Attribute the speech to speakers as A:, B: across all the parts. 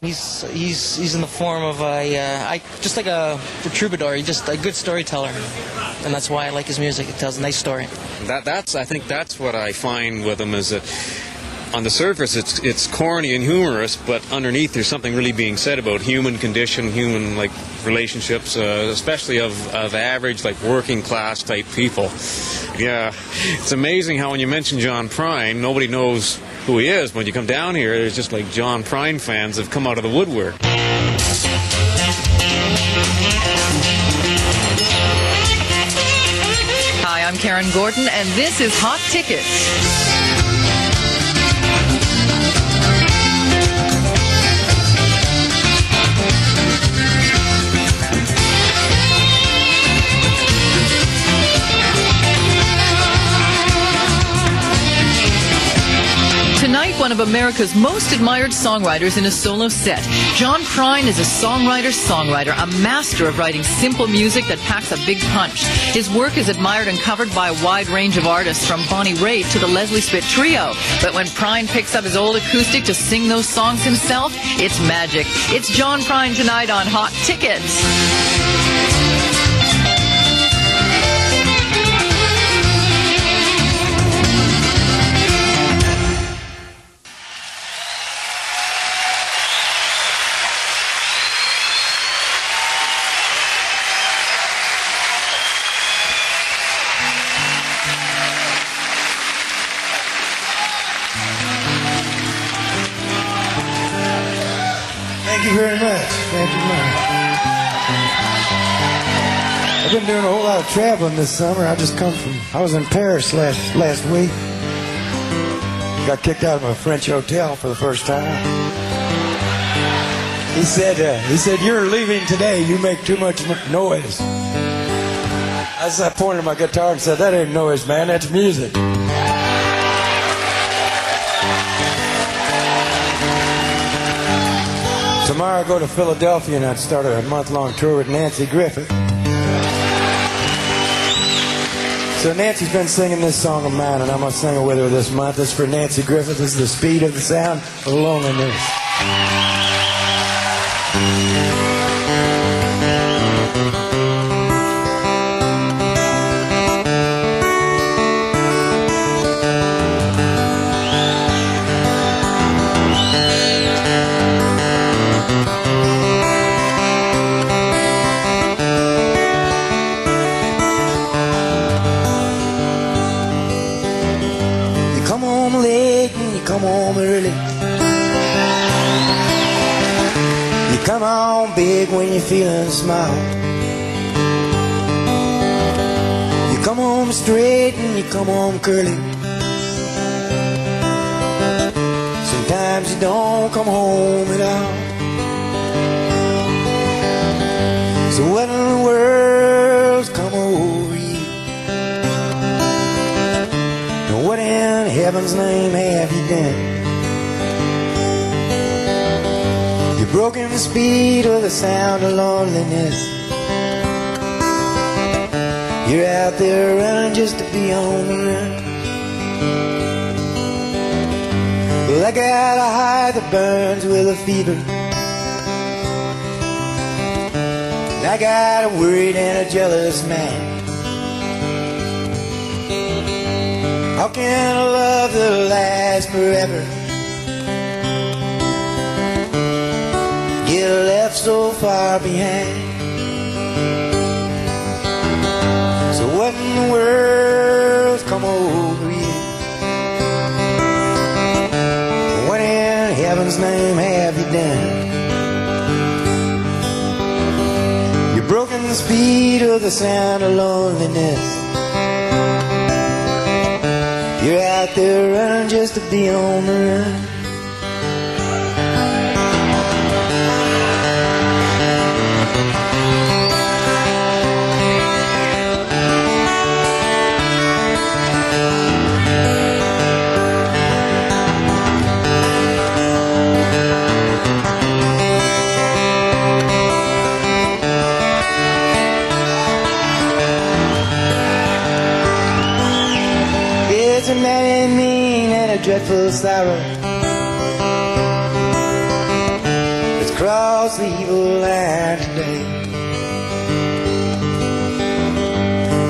A: He's in the form of just like a troubadour. He's just a good storyteller, and that's why I like his music. It tells a nice story.
B: I think that's what I find with him is that on the surface it's corny and humorous, but underneath there's something really being said about human condition, human like relationships, especially of average like working class type people. Yeah, it's amazing how when you mention John Prine, nobody knows who he is. When you come down here, there's just like John Prine fans have come out of the woodwork.
C: Hi, I'm Karen Gordon, and this is Hot Tickets. Tonight, one of America's most admired songwriters in a solo set. John Prine is a songwriter, a master of writing simple music that packs a big punch. His work is admired and covered by a wide range of artists, from Bonnie Raitt to the Leslie Spit Trio. But when Prine picks up his old acoustic to sing those songs himself, it's magic. It's John Prine tonight on Hot Tickets.
D: Thank you very much. Thank you much. I've been doing a whole lot of traveling this summer. I was in Paris last week. Got kicked out of a French hotel for the first time. He said, "You're leaving today. You make too much noise." I pointed at my guitar and said, "That ain't noise, man. That's music." Tomorrow I go to Philadelphia and I'd start a month-long tour with Nancy Griffith. So Nancy's been singing this song of mine, and I'm going to sing it with her this month. It's for Nancy Griffith. This is The Speed of the Sound of Loneliness. Come home early. You come home big when you're feeling small. You come home straight and you come home curly. Sometimes you don't come home at all. So what in the world's come over you? And what in heaven's name have you done? You've broken the speed of the sound of loneliness. You're out there running just to be on the run. Well, I got a heart that burns with a fever, and I got a worried and a jealous man. How can a love that'll last forever get left so far behind? So what in the world's come over you? What in heaven's name have you done? You've broken the speed of the sound of loneliness. You're out there running just to be on the run. It's a man mean and a dreadful sorrow. let's cross the evil line today.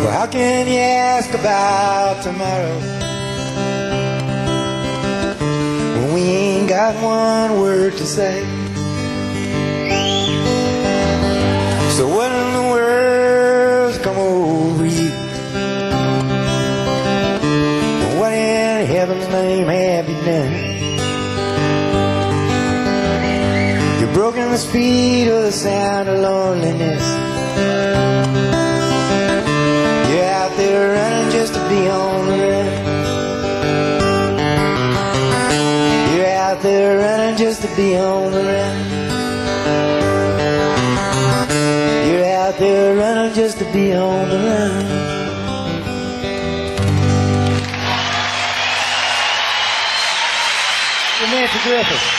D: Well, how can you ask about tomorrow when we ain't got one word to say? So what in the world's come over you? What in heaven's name have you done? You've broken the speed of the sound of loneliness. You're out there running just to be on the run. You're out there running just to be on the run. You're out there running just to be on the run. Nancy Griffith.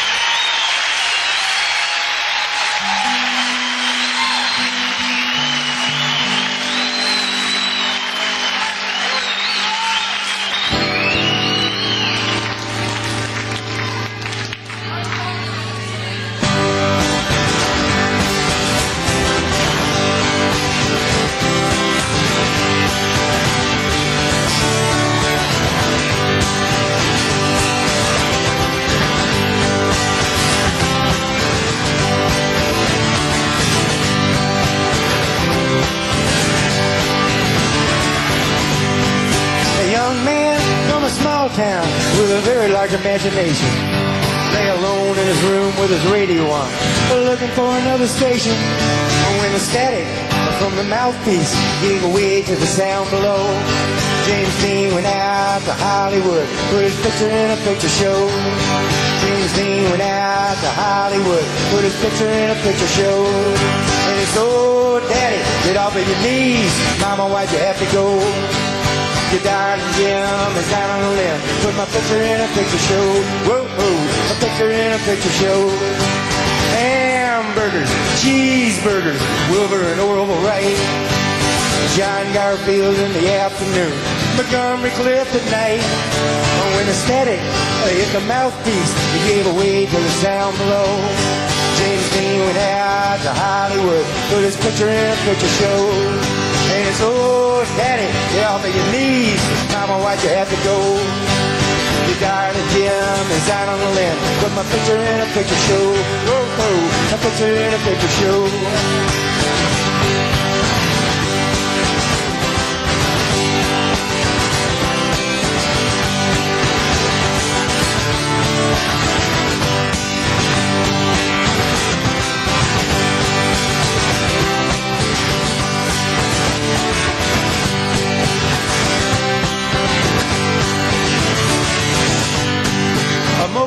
D: Town with a very large imagination, lay alone in his room with his radio on, looking for another station. And when the static from the mouthpiece gave way to the sound below, James Dean went out to Hollywood, put his picture in a picture show. James Dean went out to Hollywood, put his picture in a picture show. And he said, "Oh, Daddy, get off of your knees, Mama, why'd you have to go? Your darling Jim is down on the limb. Put my picture in a picture show. Whoa, whoa, a picture in a picture show. Hamburgers, cheeseburgers, Wilbur and Orville Wright. John Garfield in the afternoon, Montgomery Cliff at night. Oh, when the static hit the mouthpiece, he gave away to the sound below. James Dean went out to Hollywood, put his picture in a picture show. And it's, "Oh, Daddy, get off of your knees, Mama, why'd you have to go? Your darling Jim is out on the limb, put my picture in a picture show. Whoa, whoa, a picture in a picture show."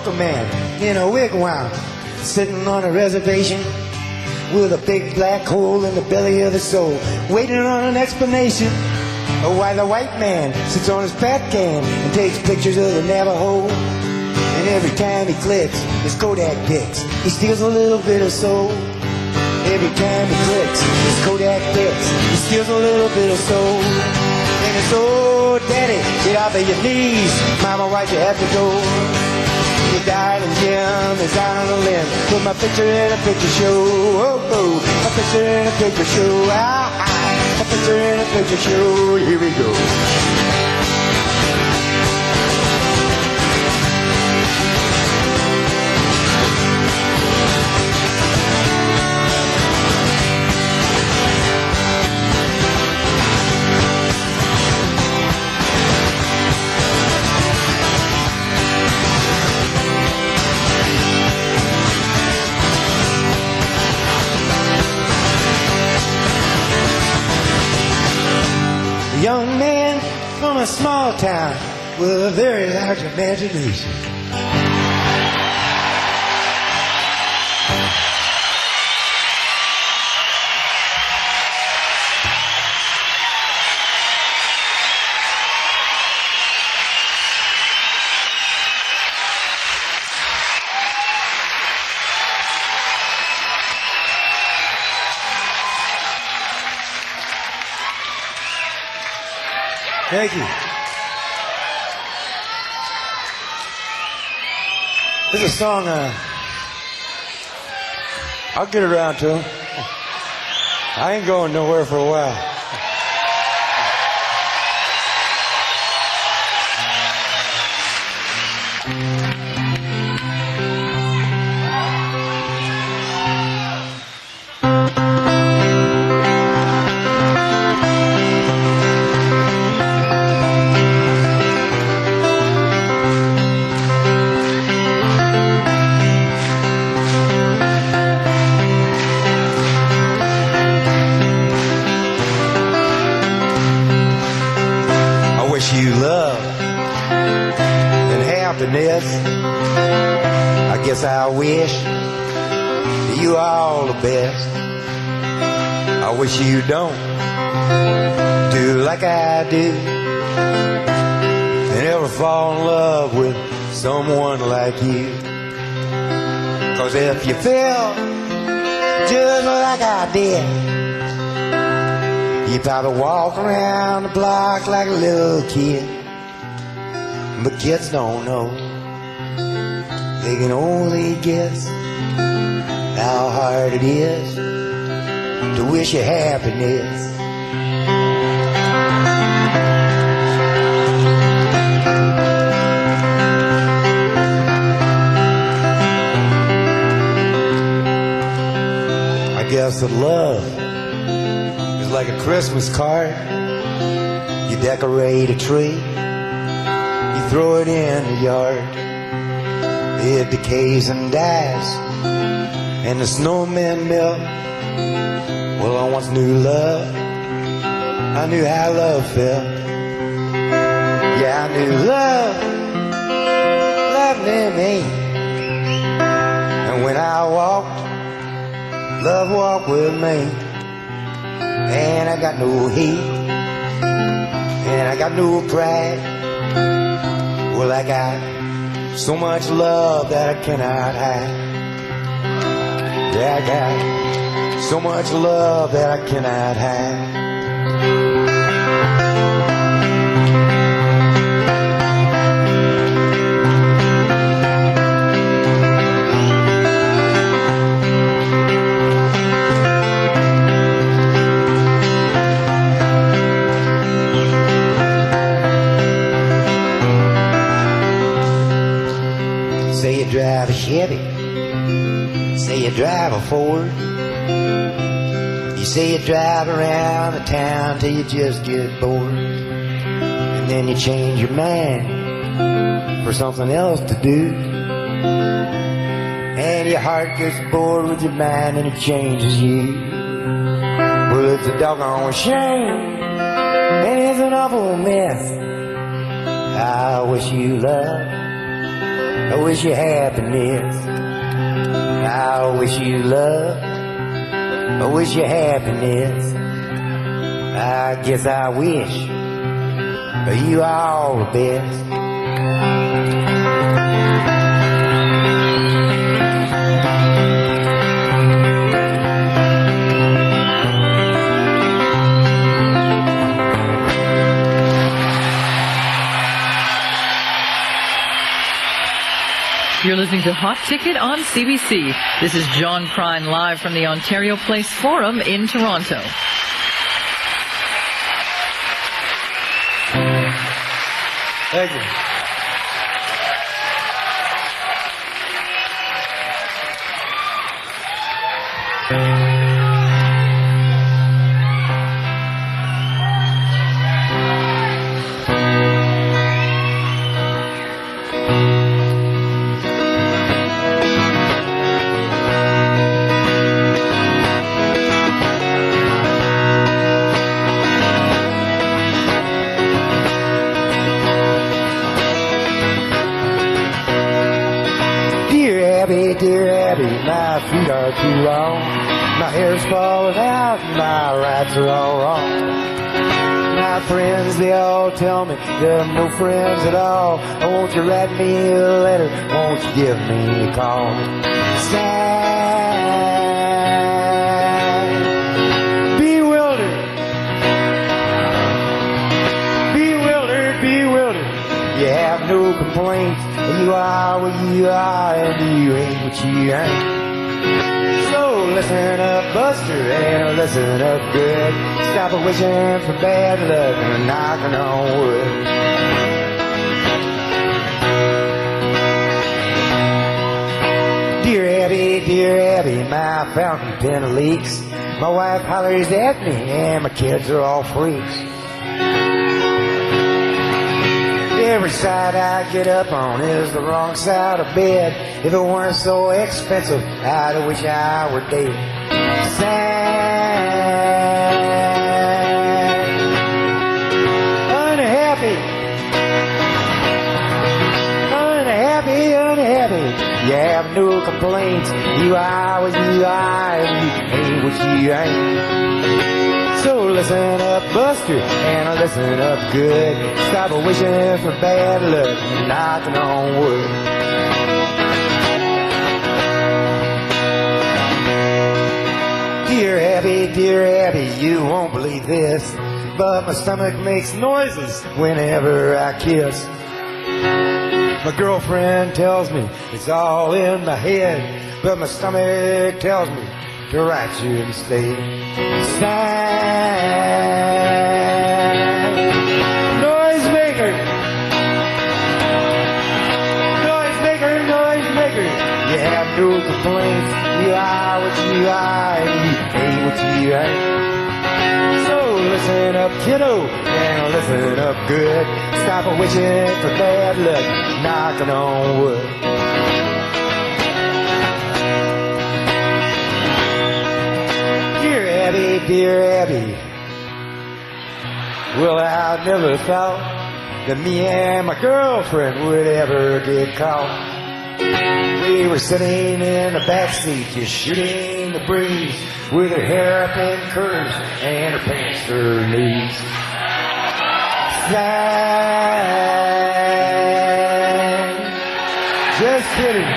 D: A man in a wigwam, sitting on a reservation with a big black hole in the belly of the soul, waiting on an explanation of why the white man sits on his fat can and takes pictures of the Navajo. And every time he clicks his Kodak pics, he steals a little bit of soul. Every time he clicks his Kodak pics, he steals a little bit of soul. And it's, "Oh, Daddy, get off of your knees, Mama, why'd you have to go? Your darling Jim is out on a limb, put my picture in a picture show. Oh, oh, a picture in a picture show. Ah, ah, a picture in a picture show. Here we go." Young man from a small town with a very large imagination. Thank you. This is a song I'll get around to him. I ain't going nowhere for a while. You love and happiness. I guess I wish you all the best. I wish you don't do like I do and ever fall in love with someone like you. 'Cause if you feel just like I did, you probably walk around the block like a little kid. But kids don't know. They can only guess how hard it is to wish you happiness. I guess that love is like a Christmas card. You decorate a tree, you throw it in the yard. It decays and dies, and the snowmen melt. Well, I once knew love. I knew how love felt. Yeah, I knew love knew me. And when I walked, love walked with me. And I got no hate, and I got no pride. Well, I got so much love that I cannot hide. Yeah, I got so much love that I cannot hide. Say you drive a Chevy, say you drive a Ford. You say you drive around the town till you just get bored. And then you change your mind for something else to do. And your heart gets bored with your mind and it changes you. Well, it's a doggone shame, and it's an awful mess. I wish you love, I wish you happiness. I wish you love, I wish you happiness. I guess I wish you all the best.
C: You're listening to Hot Ticket on CBC. This is John Prine live from the Ontario Place Forum in Toronto.
D: Thank you. Dear Abby, my feet are too long. My hair's falling out and my rights are all wrong. My friends, they all tell me that I'm no friends at all. Oh, won't you write me a letter? Won't you give me a call? Sad, bewildered, bewildered, bewildered. You have no complaints. You are what you are, and you ain't what you ain't. So listen up, Buster, and listen up good. Stop wishing for bad luck and knocking on wood. Dear Abby, my fountain pen leaks. My wife hollers at me, and my kids are all freaks. Every side I get up on is the wrong side of bed. If it weren't so expensive, I'd wish I were dead. Sad, unhappy, you have no complaints. You are what you are, and you ain't what you ain't. So listen up, Buster, and listen up good. Stop wishing for bad luck and knocking on wood. Dear Abby, you won't believe this, but my stomach makes noises whenever I kiss. My girlfriend tells me it's all in my head, but my stomach tells me to write you instead. Sad, noisemaker, you have no complaints. You are what you are, and you ain't what you ain't. So listen up, kiddo, and listen up good. Stop wishing for bad luck, knocking on wood. Dear Abby, well, I never thought that me and my girlfriend would ever get caught. We were sitting in the backseat just shooting the breeze, with her hair up in curves and her pants to her knees. Sad, just kidding.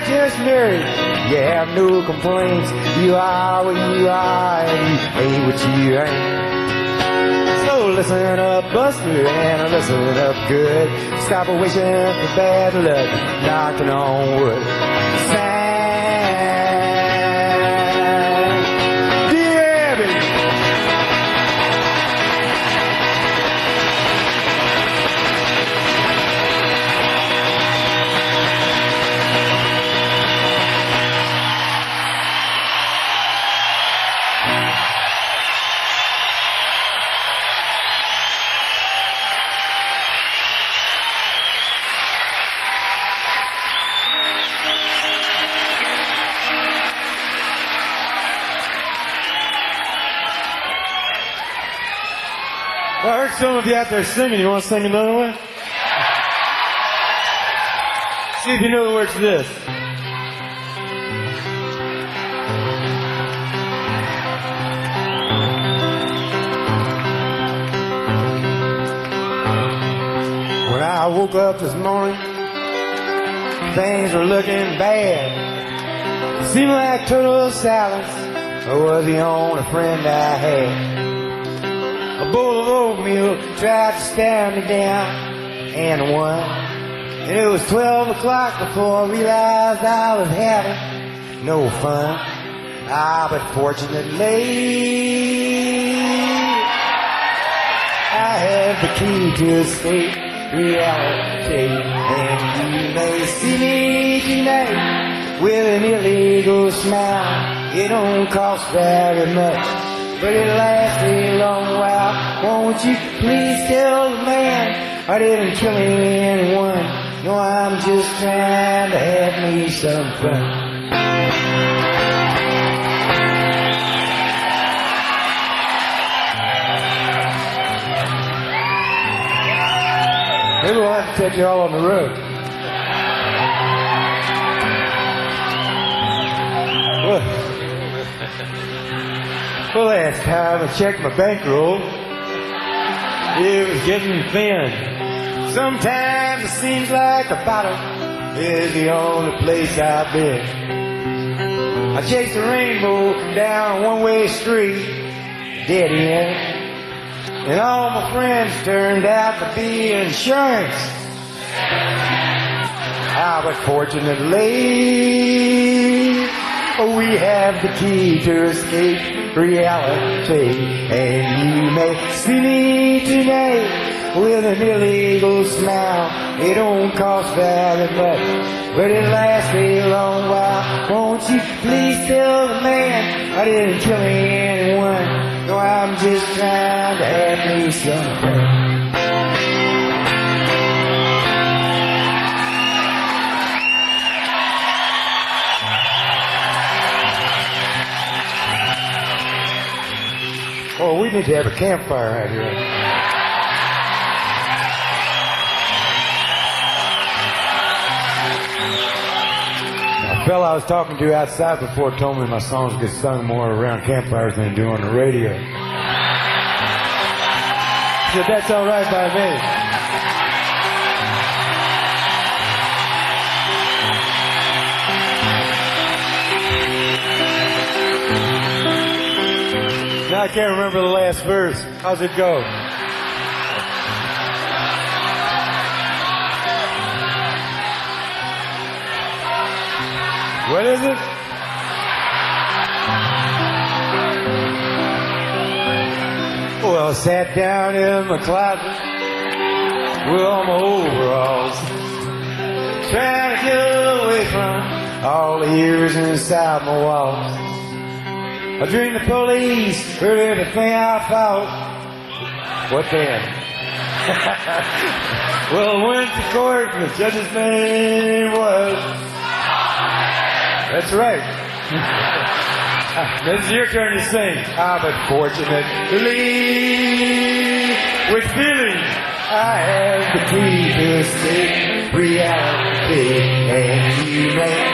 D: Just married. You have no complaints. You are what you are, and you ain't what you ain't. So listen up, Buster, and listen up good. Stop wishing for bad luck, knocking on wood. Sad, dear Abby. Well, I heard some of you out there singing. You want to sing another one? See if you know the words to this. When I woke up this morning, things were looking bad. It seemed like total silence was the only friend I had. A bowl of oatmeal tried to stare me down and won. And it was 12 o'clock before I realized I was having no fun. But fortunately, I have the key to escape reality. And you may see me tonight with an illegal smile. It don't cost very much, but it lasts a long while. Won't you please tell the man I didn't kill anyone? No, I'm just trying to have me some fun. Maybe we'll have to take you all on the road. Well, last time I checked my bankroll, it was getting thin. Sometimes it seems like the bottom is the only place I've been. I chased a rainbow down a one-way street, dead end, and all my friends turned out to be insurance. Ah, but fortunately, we have the key to escape reality. And you may see me today with an illegal smile. It don't cost very much, but it lasts a long while. Won't you please tell the man I didn't kill anyone? No, I'm just trying to have me some fun. Oh, we need to have a campfire out here. A fella I was talking to outside before told me my songs get sung more around campfires than they do on the radio. I said, that's all right by me. Now I can't remember the last verse. How's it go? What is it? Well, I sat down in my closet with all my overalls, trying to get away from all the years inside my walls. I dreamed the police heard everything I thought. What then? Well, I went to court and the judge's name was... That's right. This is your turn to sing. Ah, but fortunately, with feeling, I have the key to escape reality. And you may...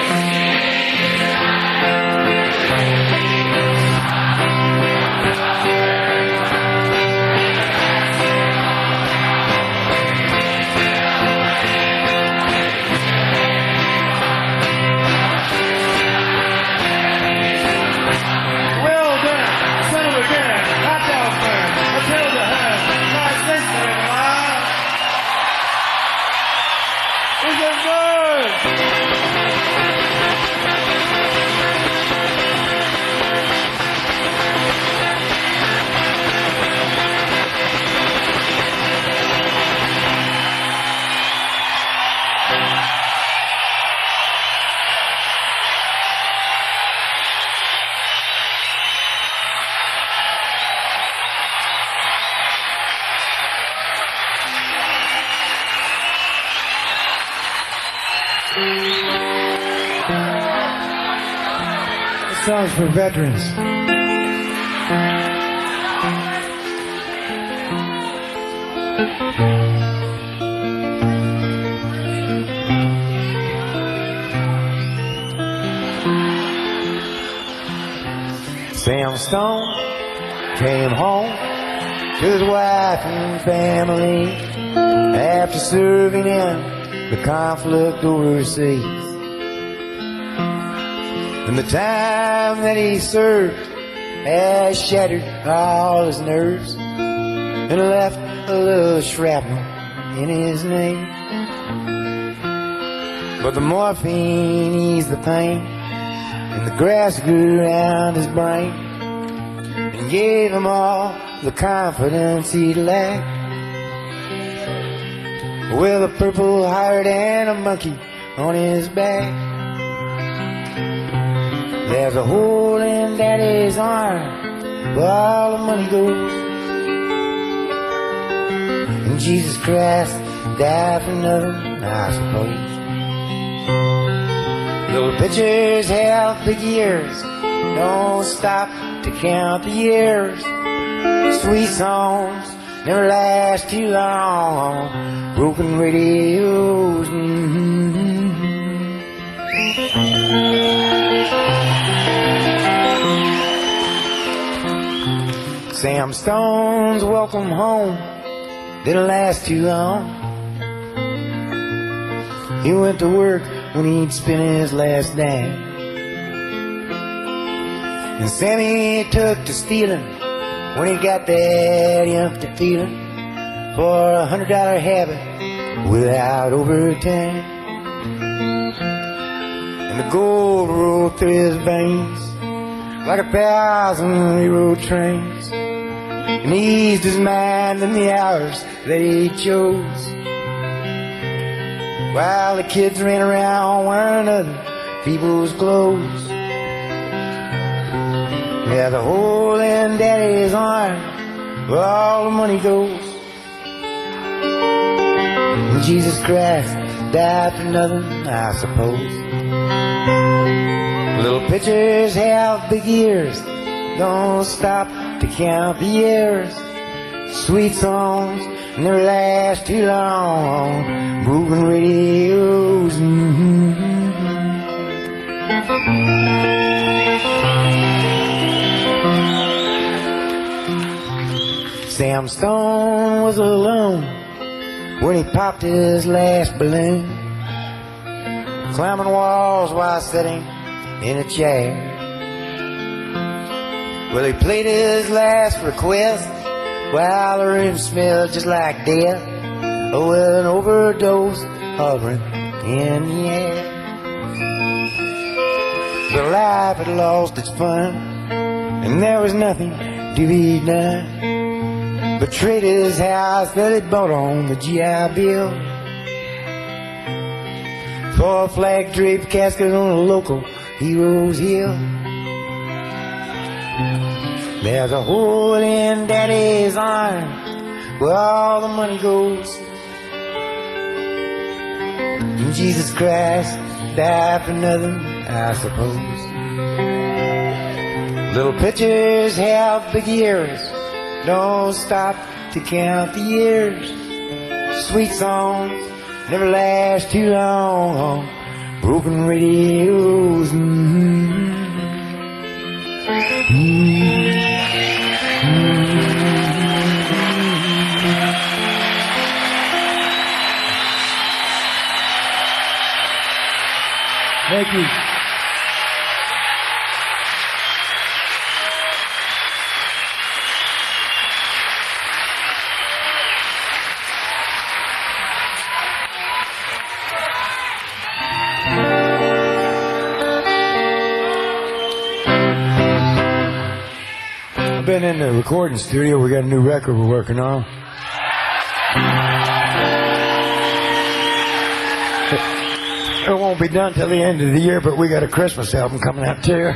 D: This song's for veterans. Sam Stone came home to his wife and family after serving in the conflict overseas. And the time that he served has shattered all his nerves and left a little shrapnel in his name. But the morphine eased the pain, and the grass grew around his brain and gave him all the confidence he'd lacked. With a purple heart and a monkey on his back, there's a hole in Daddy's arm where all the money goes. And Jesus Christ died for nothing, I suppose. Little pictures have big ears, don't stop to count the years. Sweet songs never last too long, broken radios. Sam Stone's welcome home didn't last too long. He went to work when he'd spent his last dime, and Sammy took to stealing when he got that empty feeling for $100 habit without overtime. and the gold rolled through his veins like 1,000 railroad trains, and he eased his mind in the hours that he chose, while the kids ran around wearing other people's clothes. Yeah, the hole in Daddy's arm where all the money goes. And Jesus Christ died for nothing, I suppose. Little pitchers have big ears, don't stop to count the years. Sweet songs never last too long, broken radios. Sam Stone was alone when he popped his last balloon, climbing walls while sitting in a chair. Well, he played his last request while the room smelled just like death, with an overdose hovering in the air. But life had lost its fun, and there was nothing to be done but trade his house that he bought on the GI Bill for a flag draped casket on a local hero's hill. There's a hole in Daddy's arm where all the money goes, and Jesus Christ died for nothing, I suppose. Little pitchers have big ears, don't stop to count the years. Sweet songs never last too long, broken radios. Thank you. Been in the recording studio. We got a new record we're working on. It won't be done till the end of the year, but we got a Christmas album coming out too.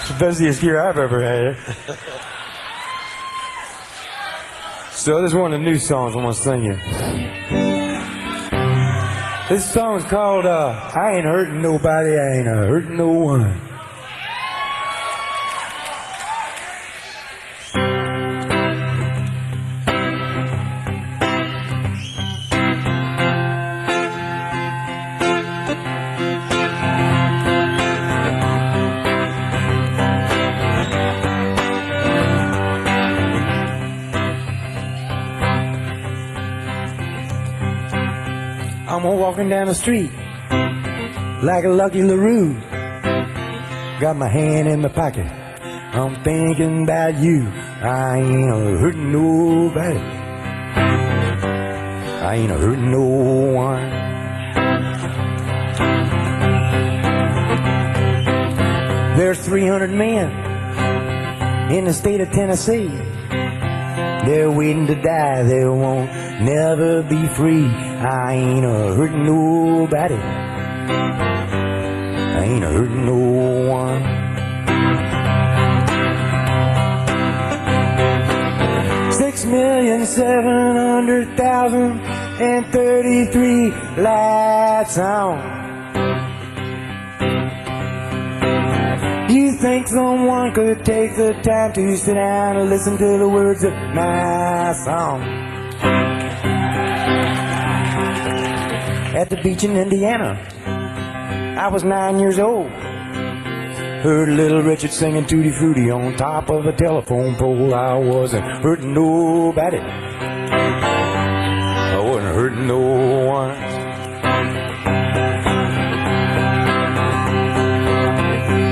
D: It's the busiest year I've ever had. So this is one of the new songs I want to sing you. This song is called I Ain't Hurting Nobody, I Ain't Hurting No One. I'm walking down the street like a Lucky LaRue. Got my hand in my pocket, I'm thinking about you. I ain't hurting nobody, I ain't hurting no one. There's 300 men in the state of Tennessee. They're waiting to die, they won't never be free. I ain't hurting nobody, I ain't hurting no one. $6,700,033 lights on. You think someone could take the time to sit down and listen to the words of my song? At the beach in Indiana, I was 9 years old. Heard Little Richard singing Tutti Frutti on top of a telephone pole. I wasn't hurting nobody, I wasn't hurting no one.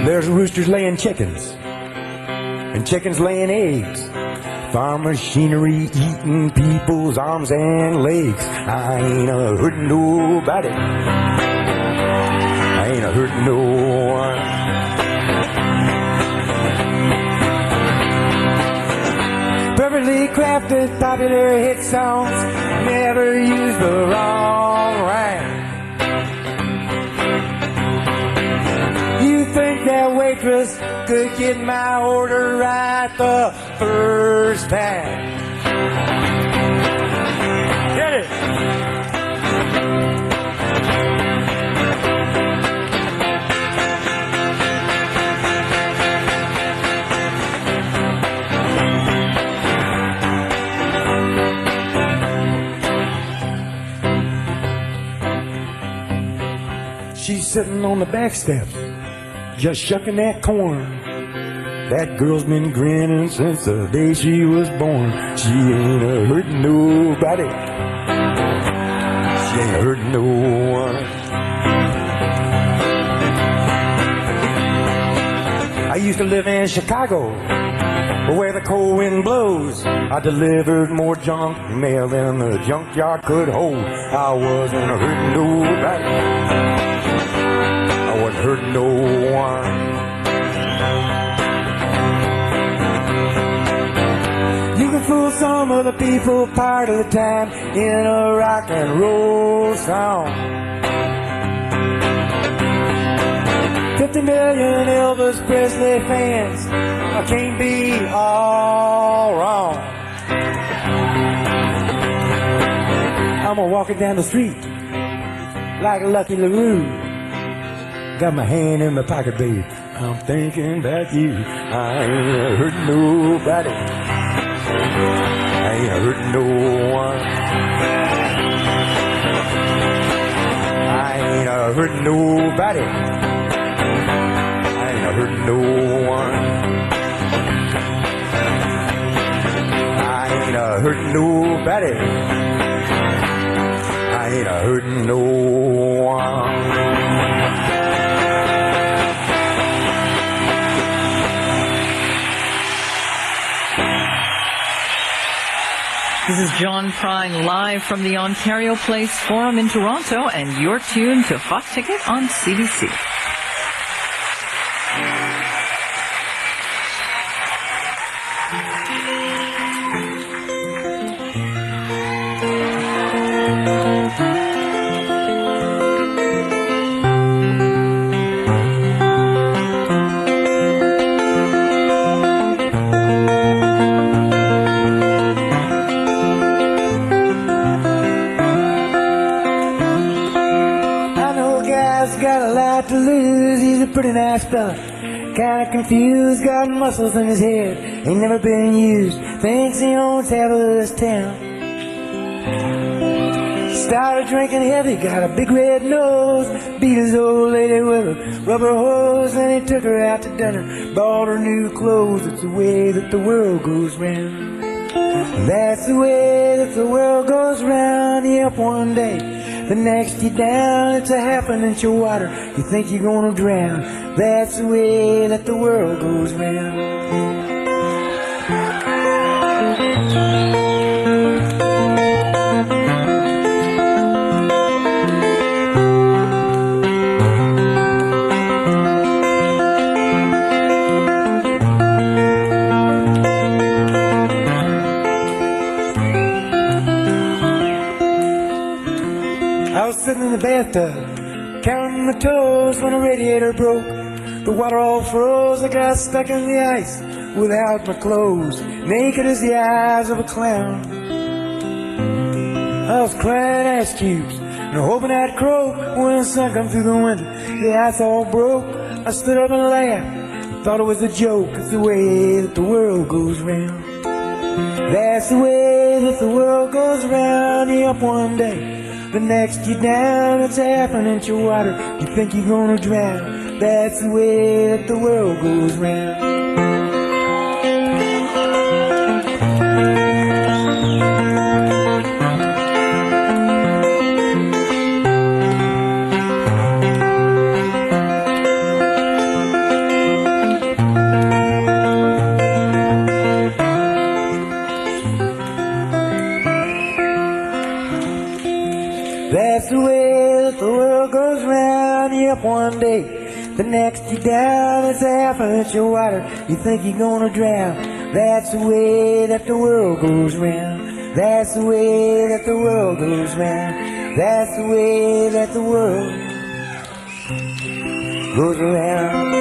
D: There's roosters laying chickens, and chickens laying eggs. farm machinery eating people's arms and legs. I ain't hurting nobody. I ain't hurting no one. Perfectly crafted, popular hit songs, never use the wrong rhyme. You think that waitress could get my order right the first time? Get it? She's sitting on the back steps, just shucking that corn. That girl's been grinning since the day she was born. She ain't hurting nobody. She ain't hurting no one. I used to live in Chicago, where the cold wind blows. I delivered more junk mail than the junkyard could hold. I wasn't hurting nobody. I wasn't hurting no one. You can fool some of the people part of the time in a rock and roll song. 50 million Elvis Presley fans, I can't be all wrong. I'm a walking down the street like Lucky LaRue. Got my hand in my pocket, babe. I'm thinking about you. I ain't hurting nobody. I ain't hurting no one. I ain't hurting nobody. I ain't hurting no one. I ain't hurting nobody. I ain't hurting no one.
C: This is John Prine live from the Ontario Place Forum in Toronto, and you're tuned to Hot Ticket on CBC.
D: Pretty nice fella, kinda confused, got muscles in his head, ain't never been used, thinks he owns half of this town. Started drinking heavy, got a big red nose, beat his old lady with a rubber hose, and he took her out to dinner, bought her new clothes. It's the way that the world goes round. That's the way that the world goes round. You up one day, the next you're down. It's a half an inch of water, you think you're gonna drown. That's the way that the world goes round. I was sitting in the bathtub, counting my toes when a radiator broke. The water all froze, I got stuck in the ice without my clothes, naked as the eyes of a clown. I was crying ice cubes and hoping I'd croak when the sun come through the window. The ice all broke, I stood up and laughed, thought it was a joke. It's the way that the world goes round. That's the way that the world goes round. You're up one day, the next you're down. It's a half an inch of water, you think you're gonna drown. That's the way that the world goes round. way that the world goes round. You up one day, the next you down. It's half an inch of water, you think you're gonna drown. That's the way that the world goes round. That's the way that the world goes round. That's the way that the world goes around.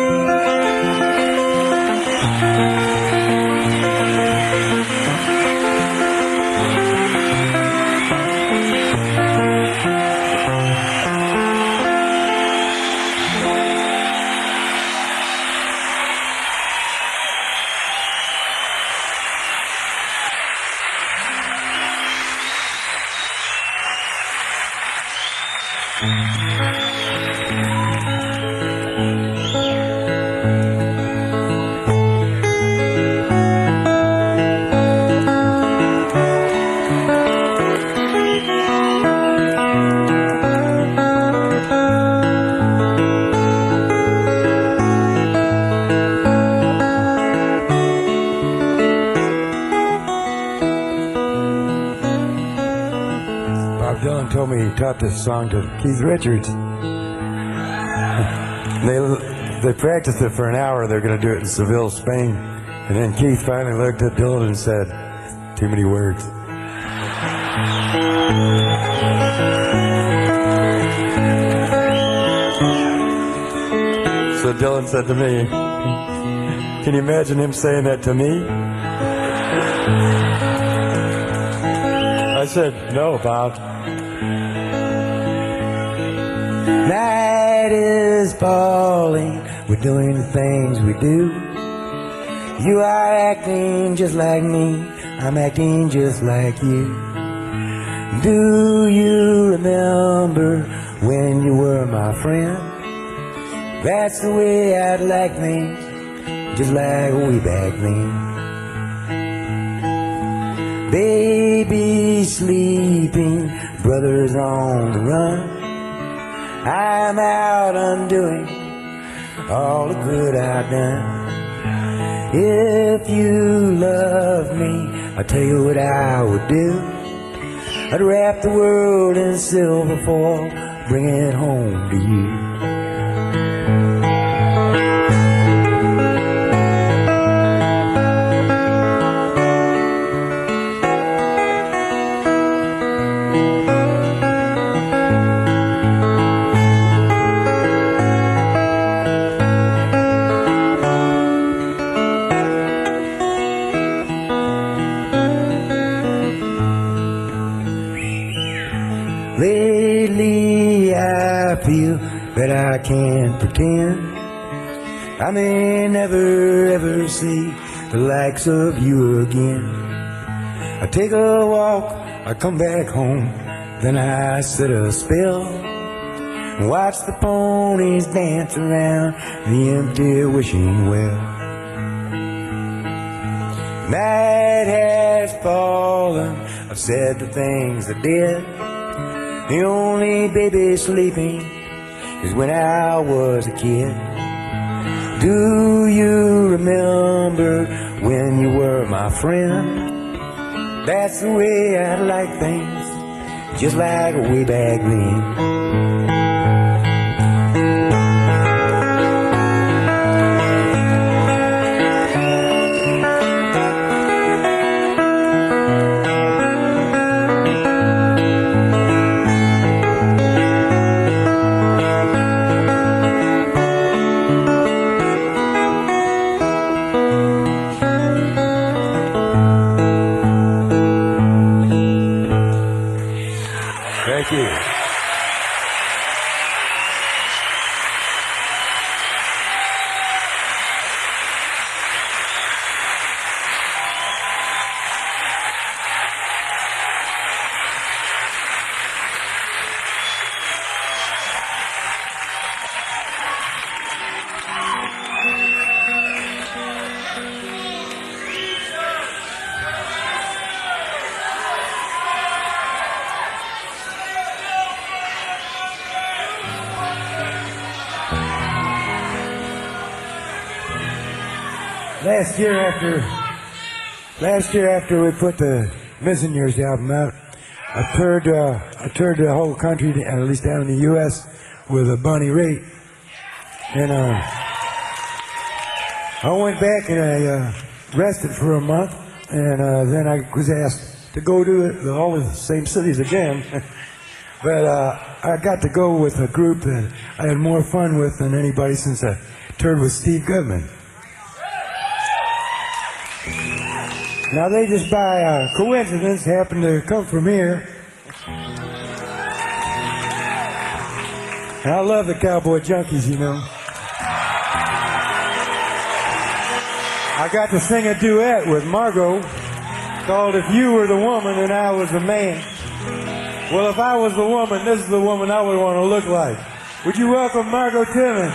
D: Dylan told me he taught this song to Keith Richards. They practiced it for an hour. They're going to do it in Seville, Spain. And then Keith finally looked at Dylan and said, "Too many words." So Dylan said to me, "Can you imagine him saying that to me?" I said, "No, Bob." Night is falling, we're doing the things we do. You are acting just like me, I'm acting just like you. Do you remember when you were my friend? That's the way I'd like things, just like way back then. Baby sleeping, brothers on the run. I'm out undoing all the good I've done. If you love me, I'll tell you what I would do. I'd wrap the world in silver foil, bring it home to you. Lately I feel that I can't pretend. I may never ever see the likes of you again. I take a walk, I come back home, then I sit a spell and watch the ponies dance around the empty wishing well. Night has fallen, I've said the things I did. The only baby sleeping is when I was a kid. Do you remember when you were my friend? That's the way I like things, just like way back then. Thank you. Last year after we put the Missing Years album out, I I toured the whole country, at least down in the U.S., with Bonnie Raitt. And I went back and I rested for a month, and then I was asked to go to all the same cities again. But I got to go with a group that I had more fun with than anybody since I toured with Steve Goodman. Now they just by coincidence happened to come from here. And I love the Cowboy Junkies, you know. I got to sing a duet with Margo called If You Were the Woman and I Was the Man. Well, if I was the woman, this is the woman I would want to look like. Would you welcome Margo Timmins?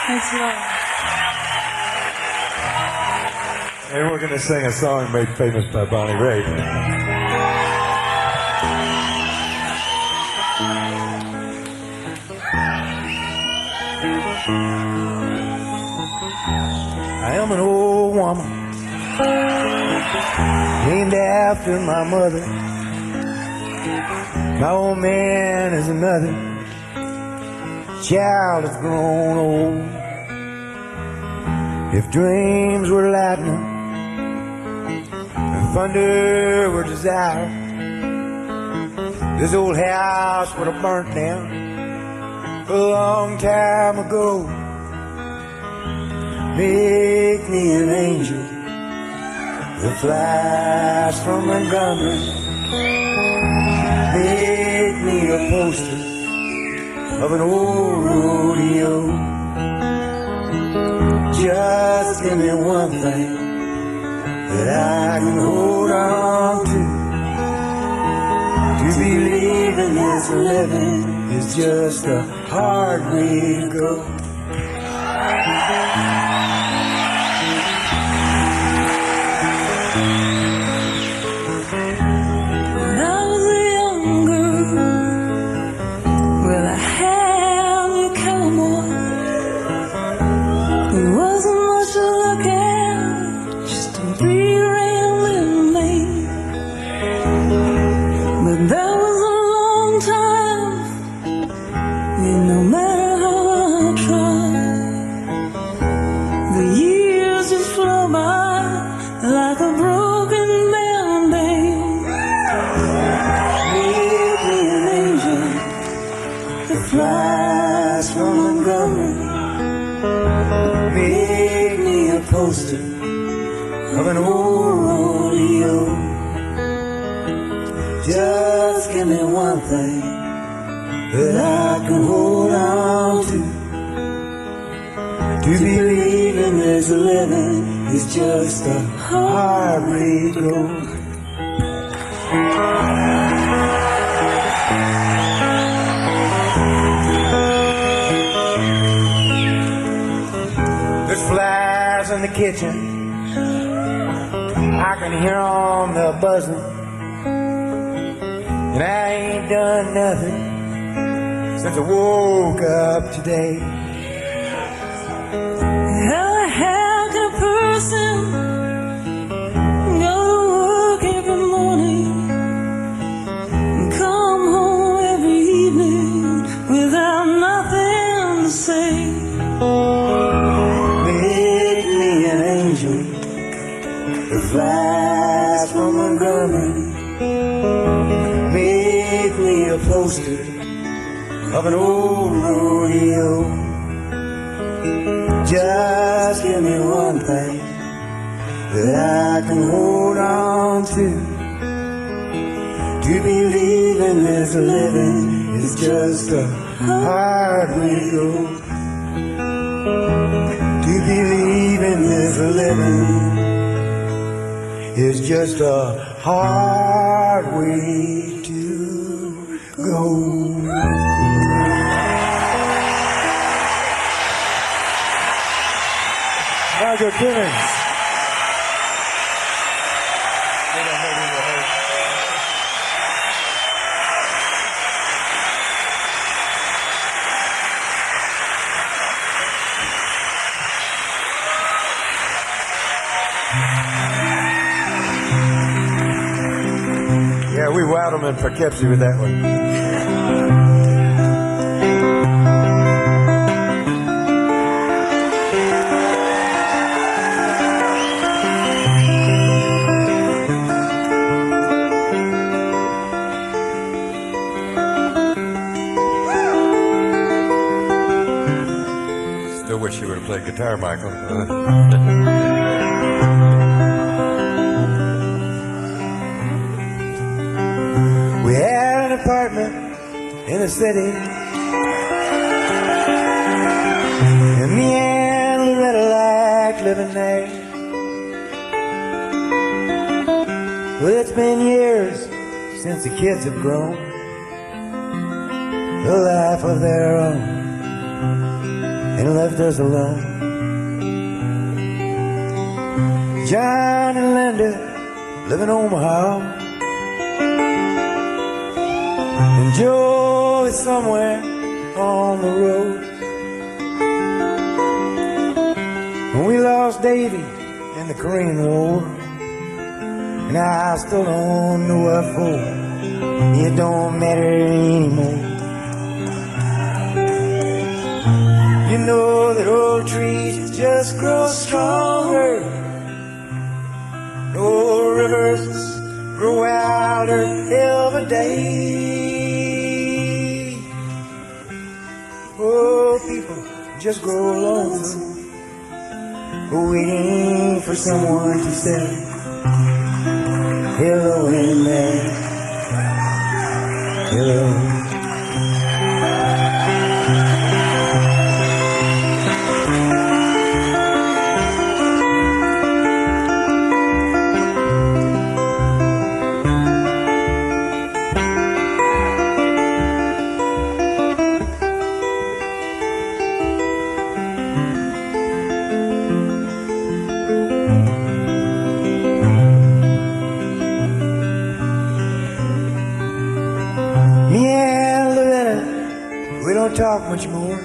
E: Thanks a lot.
D: And we're going to sing a song made famous by Bonnie Raitt. I am an old woman named after my mother. My old man is another child that's grown old. If dreams were lightning and thunder were desire, this old house would have burnt down a long time ago. Make me an angel that flies from Montgomery. Make me a poster of an old rodeo. Just give me one thing that I can hold on to. To believe in this living is just a hard way to go.
E: When I was a young girl, well, I had a cowboy. It wasn't much to look at, just a big rambling man. But that was a long time, and no matter how I tried, the years just flew by like a broken band-aid. Make me an angel that flies from Montgomery.
D: Make me a poster of an old rodeo. Just give me one thing that I can hold on to. To believe in this living is just a hard way to go. There's flies in the kitchen, I can hear 'em the buzzing, and I ain't done nothing since I woke up today.
E: How the hell can a person go to work every morning and come home every evening without nothing to say?
D: Make me an angel that flies from Montgomery. Make me a poster of an old rodeo. Just give me one thing that I can hold on to. To believe in this living is just a hard way to go. To believe in this living is just a hard way to go. Margo Margo Timmins. Yeah, we wowed them in Poughkeepsie with that one. Still wish you would have played guitar, Michael. We had an apartment in the city, and me and Loretta liked living there. Well, it's been years since the kids have grown a life of their own and left us alone. John and Linda live in Omaha, and Joe is somewhere on the road. When we lost Davy in the Korean War, and I still don't know what for. It don't matter anymore. You know that old trees just grow stronger. No rivers grow wilder every day. Oh, people just grow lonesome, waiting for someone to say hello in there. Hello. Me and Loretta, we don't talk much more.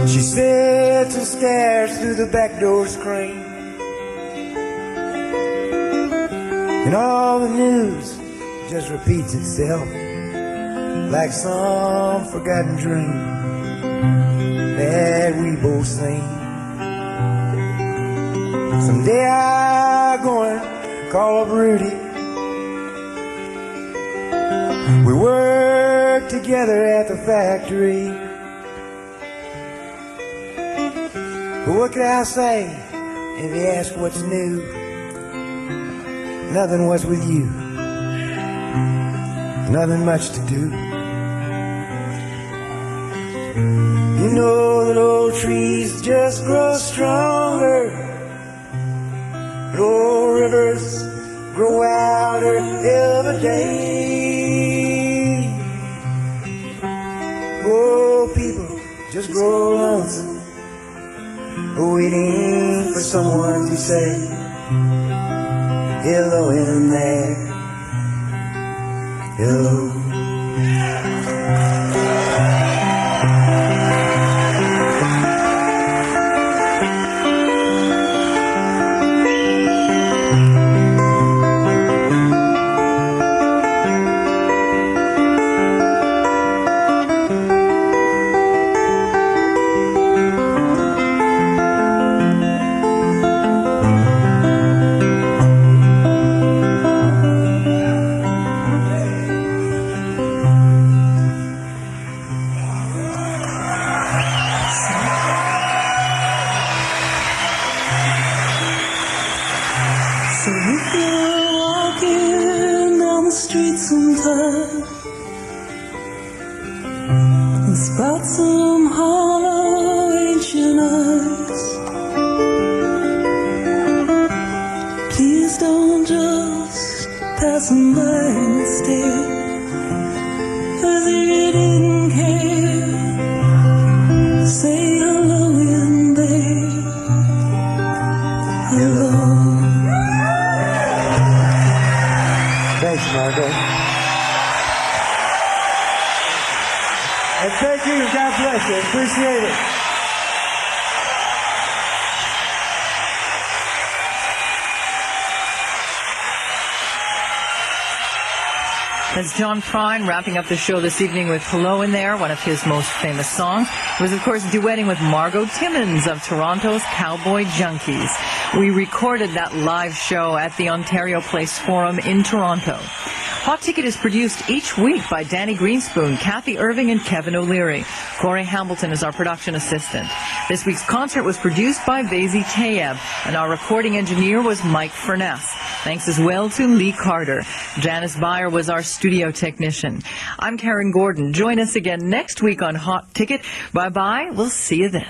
D: She sits and stares through the back door screen, and all the news just repeats itself like some forgotten dream that we both seen. Someday I'm going to call up Rudy. We work together at the factory. But what can I say if you ask what's new? Nothing, what's with you? Nothing much to do. You know that old trees just grow stronger, and old rivers grow wilder every day. Oh, people just grow lonesome, waiting for someone to say hello in there. Hello.
E: So if you're walking down the street sometime and spot some hollow ancient eyes, please don't just pass them by and stare as if you didn't care. Say hello in there. alone.
D: Thanks, Margo. And thank you. God bless you. Appreciate it.
C: That's John Prine wrapping up the show this evening with Hello in There, one of his most famous songs. He was, of course, duetting with Margo Timmins of Toronto's Cowboy Junkies. We recorded that live show at the Ontario Place Forum in Toronto. Hot Ticket is produced each week by Danny Greenspoon, Kathy Irving, and Kevin O'Leary. Corey Hamilton is our production assistant. This week's concert was produced by Vazy Tayeb, and our recording engineer was Mike Furness. Thanks as well to Lee Carter. Janice Byer was our studio technician. I'm Karen Gordon. Join us again next week on Hot Ticket. Bye-bye. We'll see you then.